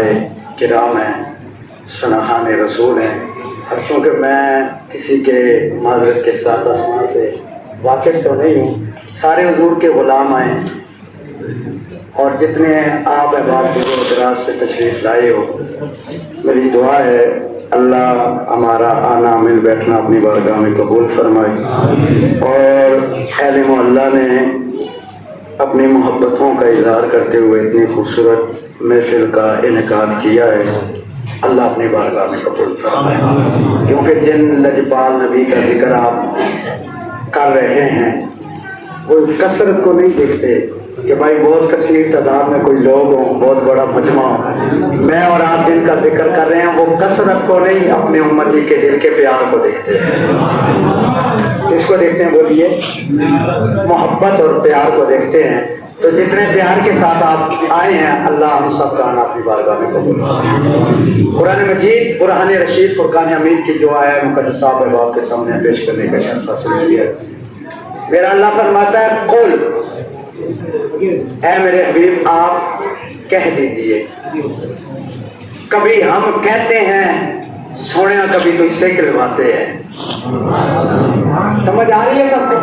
उलमाए किराम हैं, शनाहान रसूल हैं। अब चूँकि मैं किसी के माजरत के साथ आसमान से वाकिफ तो नहीं हूँ, सारे हुजूर के ग़ुलाम आए और जितने आप अहबाब दराज से तशरीफ़ लाए हो, मेरी दुआ है अल्लाह हमारा आना मिल बैठना अपनी बारगाह में कबूल फरमाए। और अहले मोहल्ला ने अपनी मोहब्बतों का इजहार करते हुए इतनी खूबसूरत महफिल का इनेकाद किया है, अल्लाह अपनी बारगाह में कबूल फरमाए। क्योंकि जिन लजपाल नबी का जिक्र आप कर रहे हैं वो कसरत को नहीं देखते कि भाई बहुत कसीर तादाद में कोई लोग हों, बहुत बड़ा मजमा हो। मैं और आप जिनका जिक्र कर रहे हैं वो कसरत को नहीं, अपने उम्मती के दिल के प्यार को देखते हैं। इसको देखते हैं, बोलिए, मोहब्बत और प्यार को देखते हैं। तो जितने प्यार के साथ आप आए हैं, अल्लाह हम सब का आना अपनी बारगाह में कबूल करे। कुरान मजीद बुरहान रशीद फुरकान हमीद की जो आया मुकद्दसा बाप के सामने पेश करने का शर्फ हासिल किया। मेरा अल्लाह फरमाता है, कुल ऐ मेरे हबीब आप कह दीजिए। कभी हम कहते हैं सोने, कभी तो इससे कहलवाते हैं। समझ आ रही है सबको?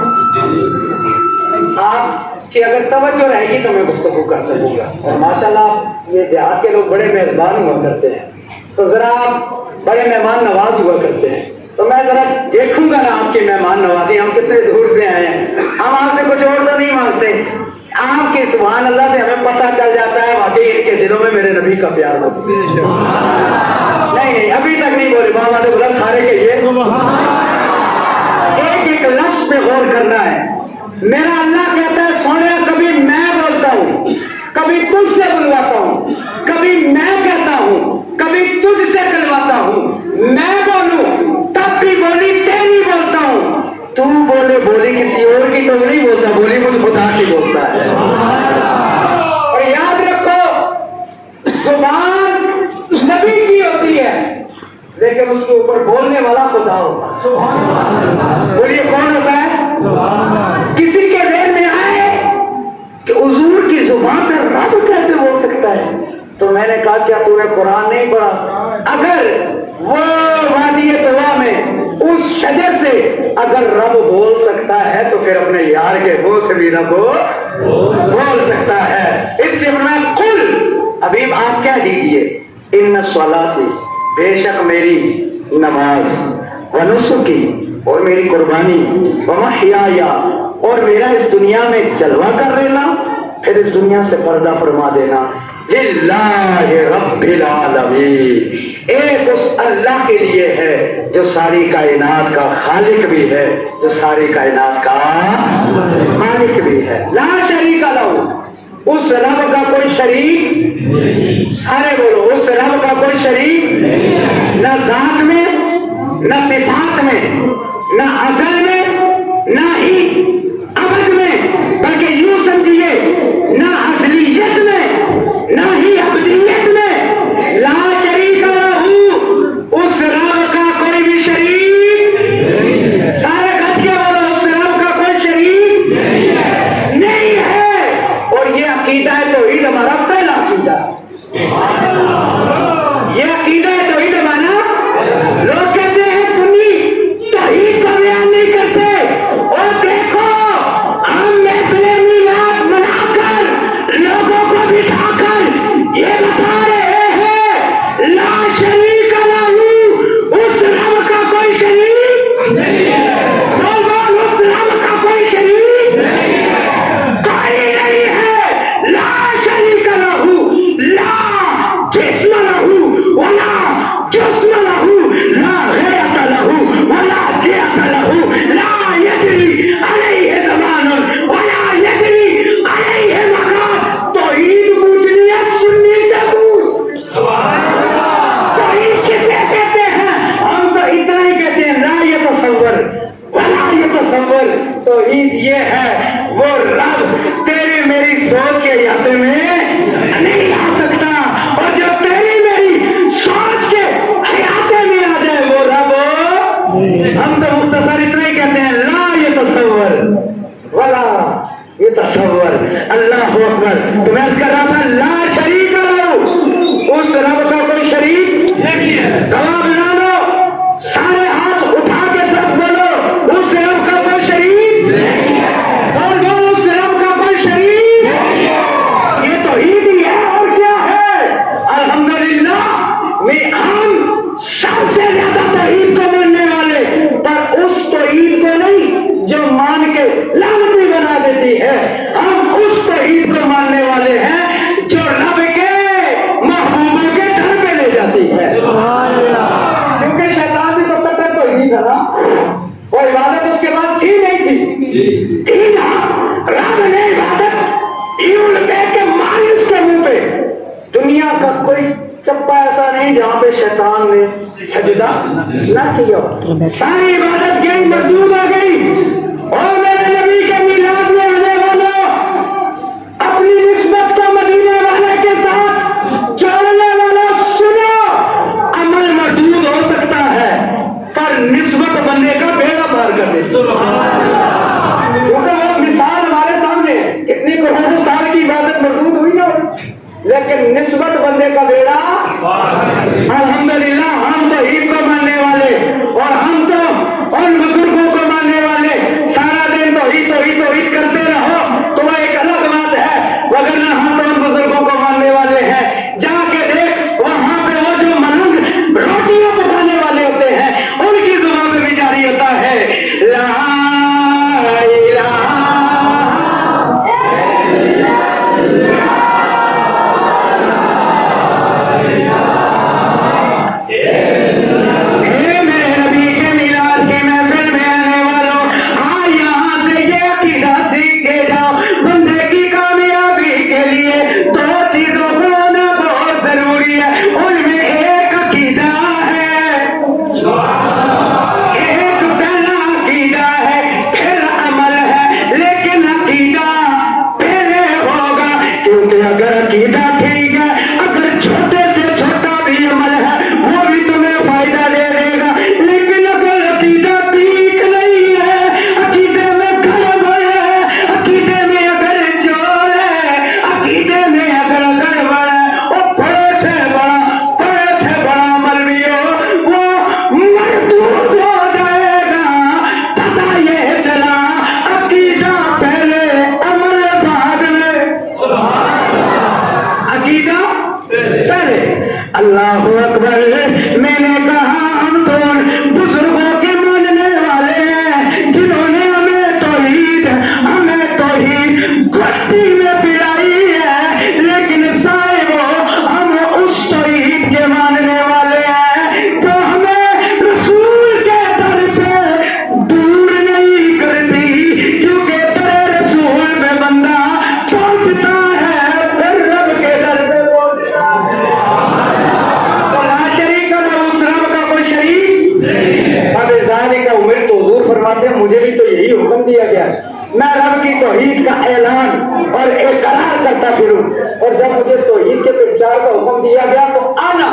आपकी अगर तवज्जो रहेगी तो मैं गुफ्तगू कर सकूंगा। और माशाल्लाह ये देहात के लोग बड़े मेजबान हुआ करते हैं, तो जरा आप बड़े मेहमान नवाज हुआ करते हैं। तो मैं जरा देखूंगा ना आपकी मेहमान नवाजी, हम कितने दूर से आए हैं। हम आपसे कुछ और तो नहीं मांगते, आपके सुभान अल्लाह से हमें पता चल जाता है वाकई इनके दिलों में मेरे नबी का प्यार हो। नहीं अभी तक नहीं बोले, बाबा ने बोला सारे के ये एक एक लफ्ज पे गौर करना है। मेरा अल्लाह कहता है, सोने कभी मैं बोलता हूँ, कभी तुझसे बुलवाता हूँ, कभी मैं कहता हूँ, कभी तुझसे कहलवाता हूँ। मैं बोलूं तब भी बोली तेरी बोलता हूँ, तू बोले बोली किसी और की तो नहीं बोलता, बोली मुझ खुदा की बोलता है। और याद रखो, जुबान नबी की होती है लेकिन उसके ऊपर बोलने वाला खुदा होता है। बोलिए कौन होता है? किसी के ज़हन में आए कि हुजूर की जुबान पर रब कैसे बोल सकता है, तो मैंने कहा क्या तूने कुरान नहीं पढ़ा? अगर वो वादी तवा में उस शजर से अगर रब बोल सकता है तो फिर अपने यार के मुंह से भी रब बोल सकता है। इसलिए मैं कुल हबीब आप कह दीजिए, इन्न सलाती बेशक मेरी नमाज, व नुसुकी और मेरी कुर्बानी, व महयाया और मेरा इस दुनिया में जलवा कर लेना, फिर इस दुनिया से पर्दा फरमा देना, लिल्लाहि रब्बिल आलमीन, एक उस अल्लाह के लिए है जो सारी कायनात का खालिक भी है, जो सारी कायनात का मालिक भी है। ला शरीका लहू, उस रब का कोई शरीक, सारे बोलो, उस रब का कोई शरीक न जात में, न सिफात में, न असल में, न ही अबद में, बल्कि यूं समझिए न असलियत में, न ही अबदियत में। ला शरीक लहू, उस रब का कोई भी शरीक, सारे गज के बोलो, उस रब का कोई शरीक नहीं है। और ये अकीदा है तौहीद, हमारा पहला अकीदा। ये अकीदा है तौहीद हमारा। लोग कहते हैं सुन्नी तौहीद का बयान नहीं करते, और देखो हम महफिले मिलाद मनाकर लोगों को बिठाकर ये बता रहे हैं ला शरीक लहू, उस रब का कोई शरीक नहीं है। बोल बोल, उस रब का कोई शरीक नहीं है, कोई नहीं है। ला शरीक लहू, ला जिस्म लहू वला जुस्म लहू, ला गैरत लहू वला जियत लहू, ला यजरी अलैहि ज़मानुन वला यजरी अलैहि मकान। तौहीद पूछनी है सुन्नी से पूछ। सुभान अल्लाह। तौहीद किसे कहते हैं? हम तो इतना ही कहते हैं, ला यतसव्वर वला यतसव्वर। तौहीद ये है वो रब तेरी मेरी सोच के यादे में नहीं आ सकता, और जो तेरी मेरी सोच के हयाते में आ जाए वो रब। हम तो मुख्तसर इतना ही कहते हैं, ला यतसव्वर वला यतसव्वर। अल्लाहु अकबर। तो मैं इसका रहा था ला शरीक लहू, उस रब के लानती बना देती है। हम उस तौहीद को मानने वाले हैं जो रब के महबूबों के घर पे ले जाती है। क्योंकि शैतान भी तो कट्टर तो ही था ना, वो इबादत उसके पास थी नहीं थी ना। रब ने इबादत यूं देख के मारी उसके मुंह पे। दुनिया का कोई चप्पा ऐसा नहीं जहाँ पे शैतान ने सजदा ना किया। सारी इबादत गई, मजदूर आ गई। और मेरे नबी के मिलाद में आने वालों, अपनी निस्बत को मदीने वाले के साथ जोड़ने वालों, सुनो, अमल मजदूर हो सकता है पर निस्बत बनने का बेड़ा पार कर दे। क्योंकि वो मिसाल हमारे सामने, कितनी करोड़ों साल की इबादत मजदूर हुई ना, लेकिन निस्बत बंदे का बेड़ा अल्हम्दुलिल्लाह। हम तो ईद को मानने वाले और हम तो उन बुजुर्गों को मानने वाले, सारा दिन तो ईद करते रहो तो वह एक अलग बात है, वरना हम तो उन बुजुर्गों को मानने वाले हैं। जाके देख वहां पे वो जो मलंग रोटियां पकाने वाले होते हैं, उनकी जुबान में भी जारी होता है ला इलाहा अल्लाहु अकबर। मैंने कहा हम तो बुजुर्गों के मानने वाले हैं जिन्होंने हमें तौहीद गट्टी में पिलाई है, लेकिन साहिबो हम उस तौहीद के मानने वाले हैं जो हमें रसूल के दर से दूर नहीं करती। क्योंकि तेरे रसूल में बंदा पहुंचता है फिर रब के दर पे पहुंचता है। का उम्र तो हुजूर फरमाते हैं, मुझे भी तो यही हुक्म दिया गया है, मैं रब की तौहीद का ऐलान और इकरार करता फिरूं। और जब मुझे तौहीद के प्रचार का हुक्म दिया गया तो आना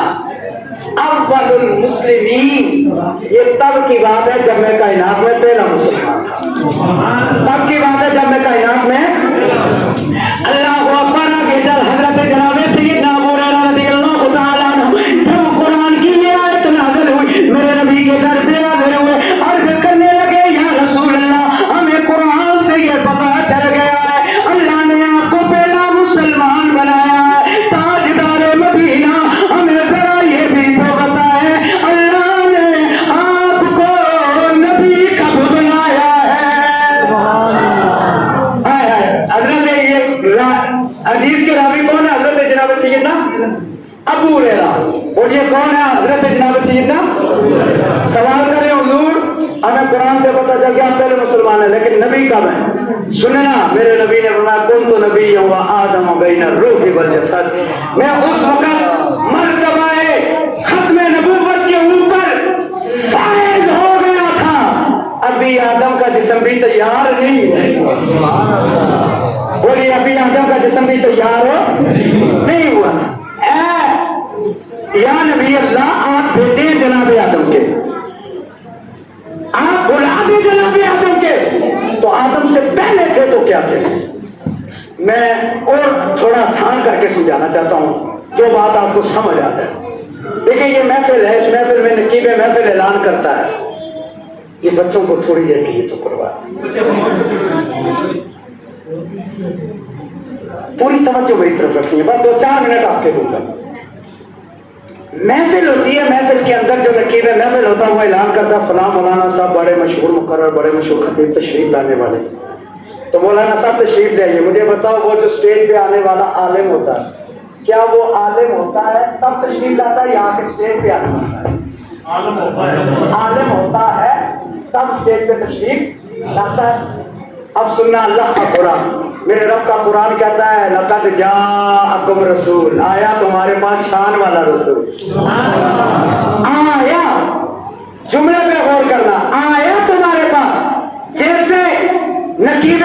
अव्वलुल मुस्लिमीन, ये तब की बात है जब मैं कायनात में पहला मुसलमान था। तब की बात है जब मैं कायनात में अल्लाहु अकबर आगे चल हजरत जनाब सैयदना अबू हुरैरा रज़ियल्लाहु तआला अन्हु जब कुरान की ये आयत नाज़िल हुई, मेरे नबी के घर पे हाजिर हुए, अर्ज करने लगे या रसूल अल्लाह, हमें कुरान से ये पता चल गया है अल्लाह ने आपको पहला मुसलमान बनाया है, ताजदार मदीना। हमें जरा ये भी तो बताए अल्लाह ने आपको नबी कब बनाया है? हदीस के रावी कौन है? हजरत जनाब सैयदना अबू हुरैरा। और ये कौन है? हजरत जनाब सैयदना। सवाल करें हुजूर, हमें कुरान से पता चल गया पहले मुसलमान है, लेकिन नबी कब है? सुनना, मेरे नबी ने फरमाया कुन तो नबी व आदम बैन रूह वल जसद। मैं उस वक्त मर्तबाए खत्म नबूवत के ऊपर फायज हो गया था, अभी आदम का जिस्म भी तैयार नहीं है। बोलिए, अभी आदम का जिस्म भी तैयार नहीं हुआ। या नबी अल्लाह, आप बेटे जनाब आदम के, आप औलाद जनाब आदम के, तो आदम से पहले थे तो क्या थे? मैं और थोड़ा आसान करके समझाना चाहता हूँ जो बात आपको समझ आता है। देखिए, ये महफिल है, इस महफिल में नकीब महफिल ऐलान करता है, ये बच्चों को थोड़ी देर के लिए चुप करवा, पूरी तवज्जो मेरी तरफ रखिए, बस 2-4 मिनट आपके दूंगा। محفل ہوتی ہے, محفل کے اندر جو نقیب محفل ہوتا ہے وہ اعلان کرتا ہے فلاں مولانا صاحب بڑے مشہور مقرر بڑے مشہور خطیب تشریف لانے والے. تو مولانا صاحب تشریف لے آئیے, مجھے بتاؤ وہ جو اسٹیج پہ آنے والا عالم ہوتا ہے, کیا وہ عالم ہوتا ہے تب تشریف لاتا ہے یا آ کے اسٹیج پہ آنا ہوتا ہے؟ عالم ہوتا ہے تب اسٹیج پہ تشریف لاتا ہے. اب سننا اللہ کا قرآن, میرے رب کا قرآن کہتا ہے لقد جاءکم رسول, آیا تمہارے پاس شان والا رسول. آیا, جملے پہ غور کرنا, آیا تمہارے پاس, جیسے نقیب